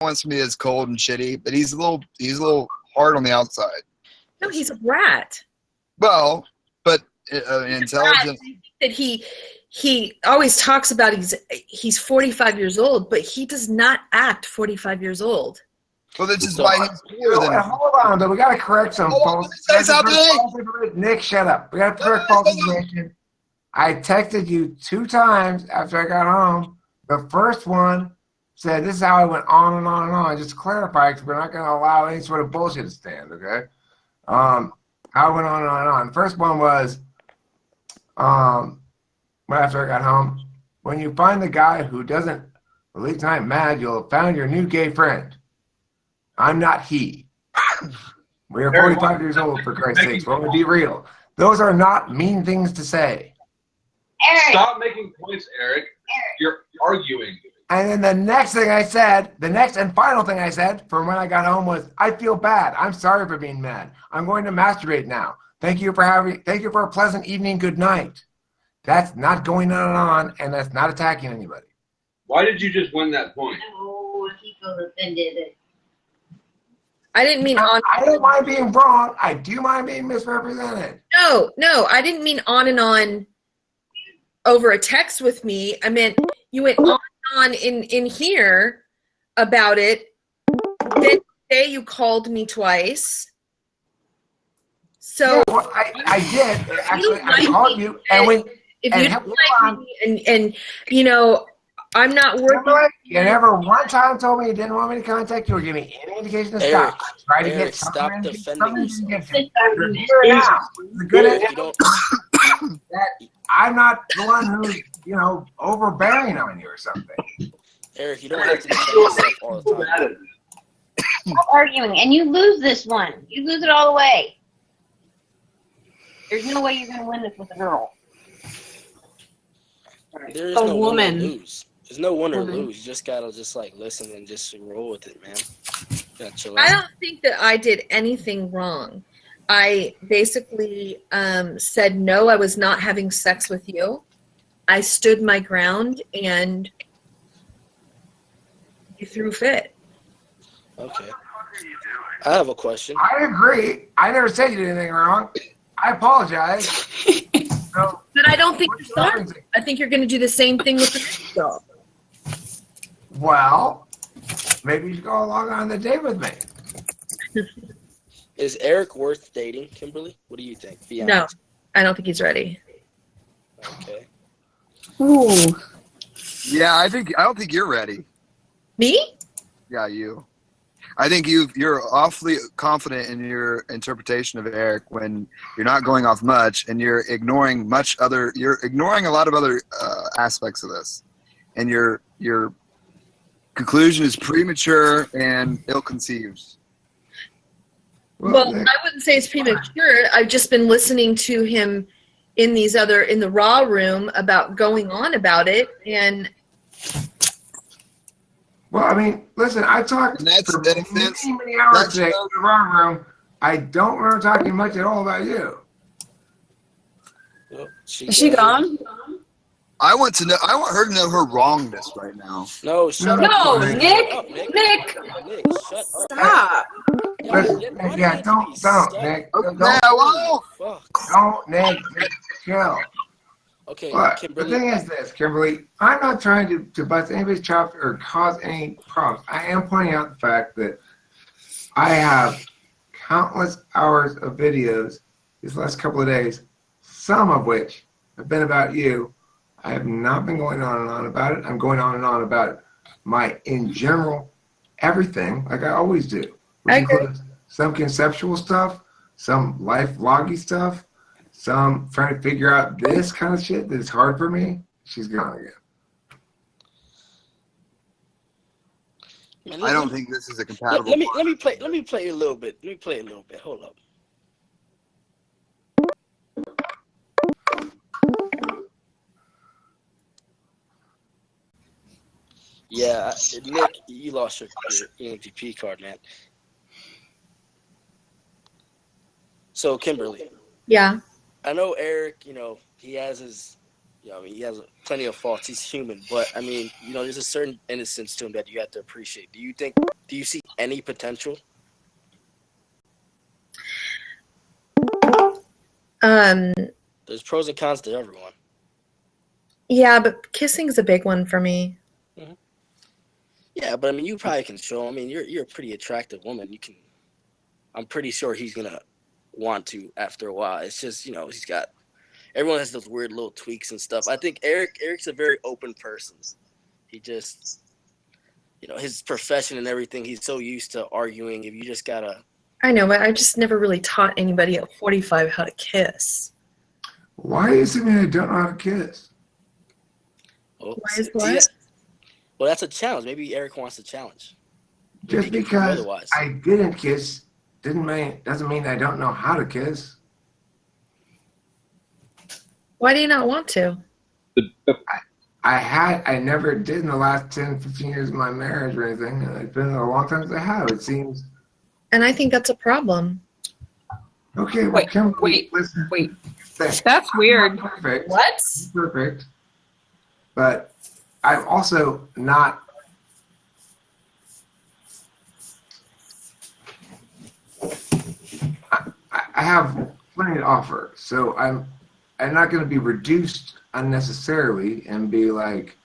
wants to be as cold and shitty, but he's a little hard on the outside. No, he's a brat. Well, but intelligent. That he always talks about he's 45 years old, but he does not act 45 years old. Well, this is why he's cooler than. Hold on, though. We got to correct some false. Say something. Nick, shut up. We got to correct false information. I texted you 2 times after I got home. The first one said, "This is how I went on and on and on." Just to clarify, because we're not going to allow any sort of bullshit to stand. Okay. How I went on and on and on. The first one was, right after I got home, when you find the guy who doesn't leave tonight mad, you'll have found your new gay friend. I'm not he. We are 45 years old, for Christ's sakes. We're going to be real. Those are not mean things to say. Eric. Stop making points, Eric. You're arguing. And then the next thing I said, the next and final thing I said from when I got home was, I feel bad. I'm sorry for being mad. I'm going to masturbate now. Thank you for a pleasant evening. Good night. That's not going on, and that's not attacking anybody. Why did you just win that point? Oh, he feels offended. I didn't mean on. I don't mind being wrong. I do mind being misrepresented. No, I didn't mean on and on over a text with me. I meant you went on and on in here about it. Then today you called me twice. So yeah, well, I did. Actually, I called you, and when if you don't like me, and you know, I'm not working. You never one time told me you didn't want me to contact you or give me any indication to stop. Try to get stop defending yourself. I'm not the one who's, overbearing on you or something. Eric, you don't have to defend yourself all the time. Stop arguing, and you lose this one. You lose it all the way. There's no way you're going to win this with a girl. There is no woman. Win or lose. There's no win or lose. You just gotta listen and just roll with it, man. I don't think that I did anything wrong. I basically said no, I was not having sex with you. I stood my ground, and you threw fit. Okay. I have a question. I agree. I never said you did anything wrong. I apologize. But I don't think you're sorry. I think you're going to do the same thing with the next girl. Well, maybe you should go along on the date with me. Is Eric worth dating, Kimberly? What do you think? Be No, honest. I don't think he's ready. Okay. Ooh. Yeah, I don't think you're ready. Me? Yeah, you. I think you're awfully confident in your interpretation of Eric when you're not going off much, and you're ignoring You're ignoring a lot of other aspects of this, and your conclusion is premature and ill-conceived. Well, I wouldn't say it's premature. I've just been listening to him in the raw room about going on about it, and. Well, I mean, listen, I talked for many hours today in the wrong room. I don't remember talking much at all about you. Well, Is she gone? I want her to know her wrongness right now. No, shut up. No, Nick. Nick. Nick, shut up. Stop. Listen, yeah, don't, Nick. Don't, Nick. Just chill. Okay, But Kimberly. the thing is this, Kimberly, I'm not trying to bust anybody's chops or cause any problems. I am pointing out the fact that I have countless hours of videos these last couple of days, some of which have been about you. I have not been going on and on about it. I'm going on and on about my, in general, everything, like I always do. Which includes some conceptual stuff, some life vloggy stuff, some trying to figure out this kind of shit that is hard for me. She's gone again. Man, I don't think this is a compatible. Let me play a little bit. Let me play a little bit. Hold up. Yeah, Nick, you lost your EMVP card, man. So, Kimberly. Yeah. I know Eric, he has his, You know, I mean, he has plenty of faults. He's human, but I mean, you know, there's a certain innocence to him that you have to appreciate. Do you see any potential? There's pros and cons to everyone. Yeah, but kissing's a big one for me. Yeah, but I mean, you probably can show. I mean, you're a pretty attractive woman. You can. I'm pretty sure he's gonna want to after a while. It's just, you know, everyone has those weird little tweaks and stuff. I think Eric's a very open person. He just, you know, his profession and everything. He's so used to arguing. If you just gotta. I know, but I just never really taught anybody at 45 how to kiss. Why is it I don't know how to kiss? Oh, Why is see, what? well, that's a challenge. Maybe Eric wants a challenge. Just Maybe he can prove because otherwise. I didn't kiss doesn't mean I don't know how to kiss. Why do you not want to? I never did in the last 10, 15 years of my marriage or anything. It's been a long time since I have, it seems. And I think that's a problem. Okay, well, Wait, Kimberly, wait, listen. wait. Thanks. That's weird. Perfect. What? Perfect. But I'm also not. I have plenty to offer, so I'm not going to be reduced unnecessarily and be like,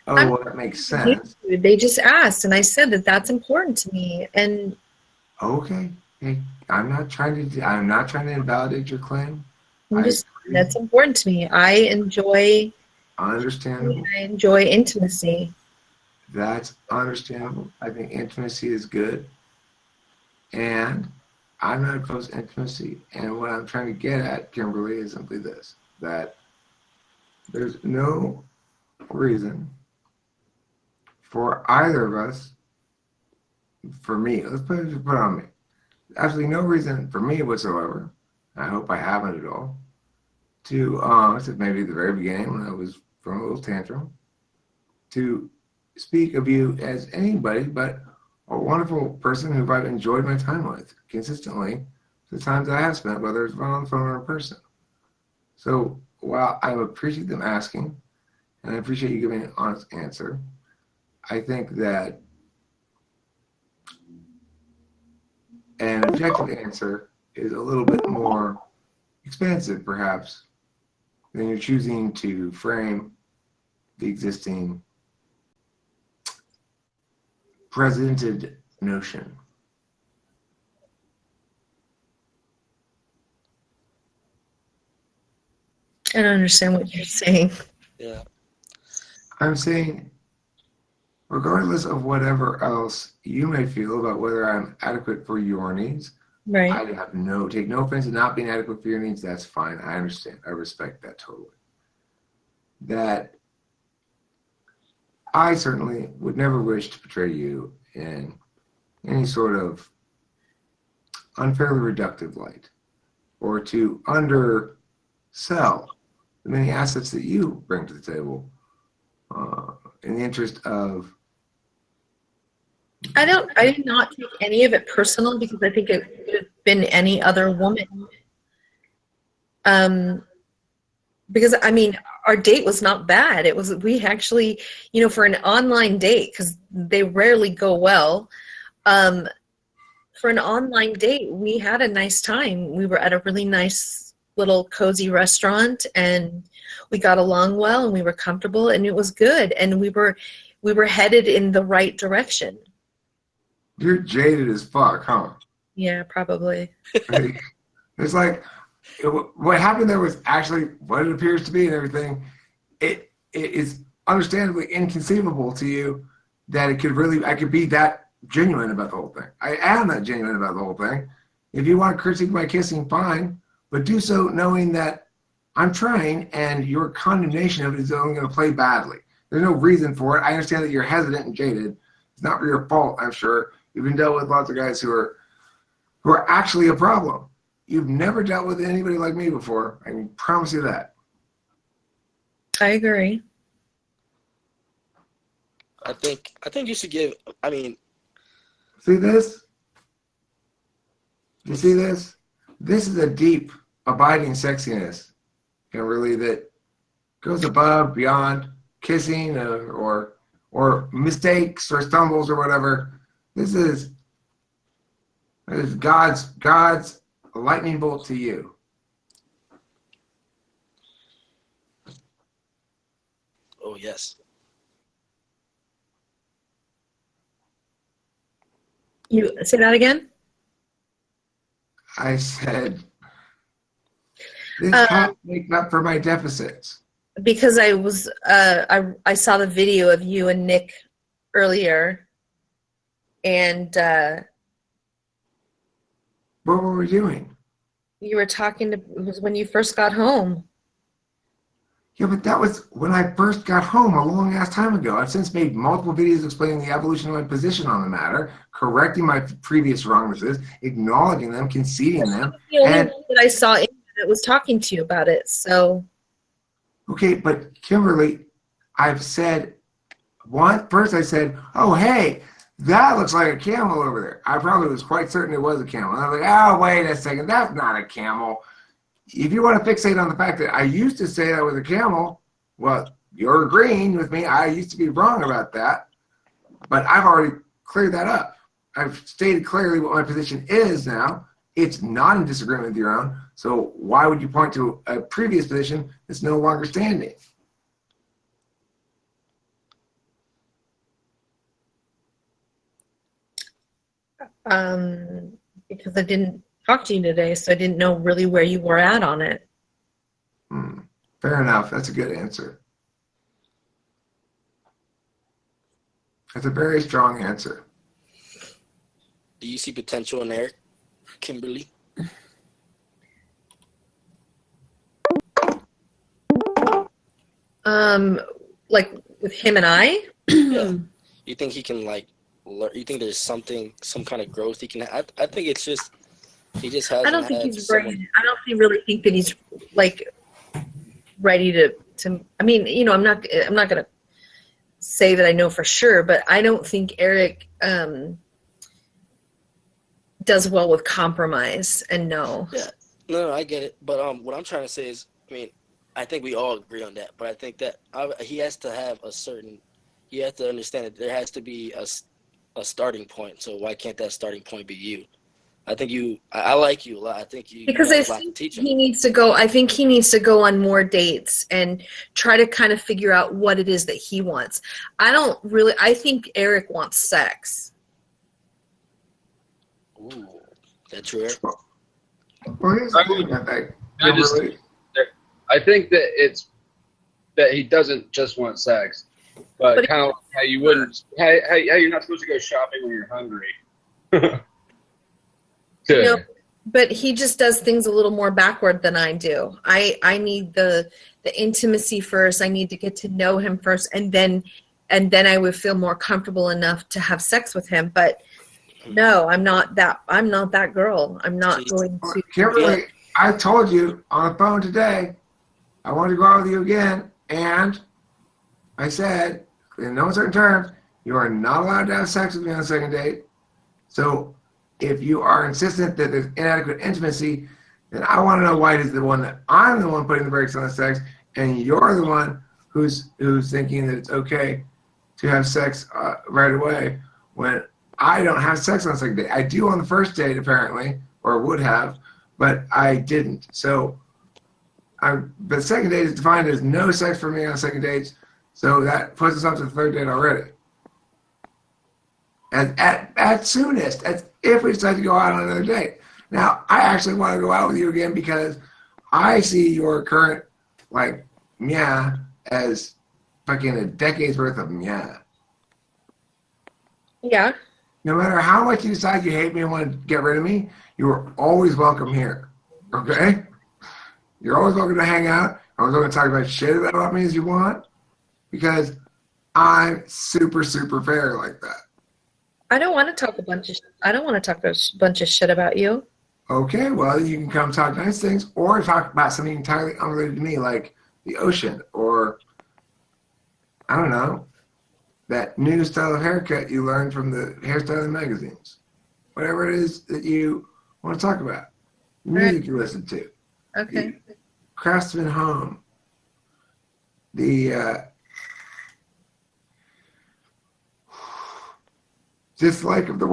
oh, well, that makes sense. They just asked, and I said that that's important to me. And Okay, hey, I'm not trying to invalidate your claim. I'm just that's important to me. I enjoy Understandable. intimacy. That's understandable. I think intimacy is good. And I'm not opposed to intimacy. And what I'm trying to get at, Kimberly, is simply this, that there's no reason for either of us, for me, let's put it on me. Absolutely no reason for me whatsoever, I hope I haven't at all, to, except maybe at the very beginning when I was from a little tantrum, to speak of you as anybody but a wonderful person who I've enjoyed my time with consistently the times I have spent, whether it's on the phone or in person. So while I appreciate them asking, and I appreciate you giving an honest answer, I think that an objective answer is a little bit more expansive, perhaps, than you're choosing to frame the existing presented notion. I don't understand what you're saying. Yeah. I'm saying, regardless of whatever else you may feel about whether I'm adequate for your needs, Right. I have take no offense to not being adequate for your needs. That's fine. I understand. I respect that totally. That I certainly would never wish to portray you in any sort of unfairly reductive light or to undersell the many assets that you bring to the table in the interest of. I did not take any of it personal because I think it could have been any other woman. Because I mean, our date was not bad. We actually, for an online date, because they rarely go well. For an online date, we had a nice time. We were at a really nice little cozy restaurant, and we got along well, and we were comfortable, and it was good, and we were headed in the right direction. You're jaded as fuck, huh? Yeah, probably. It's like what happened there was actually what it appears to be and everything. It is understandably inconceivable to you that I could be that genuine about the whole thing. I am that genuine about the whole thing. If you want to critique my kissing, fine, but do so knowing that I'm trying and your condemnation of it is only going to play badly. There's no reason for it. I understand that you're hesitant and jaded. It's not your fault, I'm sure. You've been dealt with lots of guys who are actually a problem. You've never dealt with anybody like me before. I can promise you that. I agree. I think you should give. I mean, see this? You see this? This is a deep, abiding sexiness, and really that goes above, beyond kissing or mistakes or stumbles or whatever. This is God's lightning bolt to you. Oh yes. You say that again? I said, this Uh, helps make up for my deficits. Because I saw the video of you and Nick earlier, and What were we doing? you were talking to, it was when you first got home. Yeah, but that was when I first got home a long ass time ago. I've since made multiple videos explaining the evolution of my position on the matter, correcting my previous wrongnesses, acknowledging them, conceding them. The only And one that I saw that was talking to you about it. So okay, but Kimberly, I've said first I said, oh hey, that looks like a camel over there. I probably was quite certain it was a camel. And I was like, oh wait a second, that's not a camel. If you want to fixate on the fact that I used to say that was a camel, well, you're agreeing with me. I used to be wrong about that, but I've already cleared that up. I've stated clearly what my position is now. It's not in disagreement with your own. So why would you point to a previous position that's no longer standing? because I didn't talk to you today, so I didn't know really where you were at on it. Fair enough. That's a good answer. That's a very strong answer. Do you see potential in Eric, Kimberly? Like with him and I. Yeah. You think he can like learn? You think there's some kind of growth he can? I think it's just he just hasn't. I don't think had he's someone- ready. I don't really think that he's like ready to. I mean, you know, I'm not gonna say that I know for sure, but I don't think Eric does well with compromise. And no. Yeah, no, I get it. But what I'm trying to say is, I mean, I think we all agree on that. But I think that he has to have a certain. You have to understand that there has to be a starting point. So why can't that starting point be you? I think you. I like you a lot. I think you. Because you I have a lot to think teach him. he needs to go. I think he needs to go on more dates and try to kind of figure out what it is that he wants. I think Eric wants sex. Ooh, that true, Eric? Well, here's the thing, I think. Kimberly, I think that it's that he doesn't just want sex, but kind of how you wouldn't, how you're not supposed to go shopping when you're hungry. You know, but he just does things a little more backward than I do. I need the intimacy first. I need to get to know him first, and then I would feel more comfortable enough to have sex with him. But no, I'm not that girl. I'm not going to. Kimberly, I told you on the phone today, I wanted to go out with you again, and I said, in no certain terms, you are not allowed to have sex with me on the second date. So if you are insistent that there's inadequate intimacy, then I want to know why it is the one that I'm the one putting the brakes on the sex, and you're the one who's thinking that it's okay to have sex right away when I don't have sex on the second date. I do on the first date, apparently, or would have, but I didn't. So the second date is defined as no sex for me on second dates, so that puts us up to the third date already. And at soonest, if we decide to go out on another date. Now, I actually want to go out with you again because I see your current, like, meh as fucking a decade's worth of meh. Yeah. No matter how much you decide you hate me and want to get rid of me, you are always welcome here. Okay? You're always welcome to hang out. Always welcome to talk about shit about me as you want, because I'm super, super fair like that. I don't want to talk a bunch of shit about you. Okay, well, you can come talk nice things or talk about something entirely unrelated to me, like the ocean or, I don't know, that new style of haircut you learned from the hairstyling magazines. Whatever it is that you want to talk about. Music you listen to. Okay. Craftsman Home. the dislike of the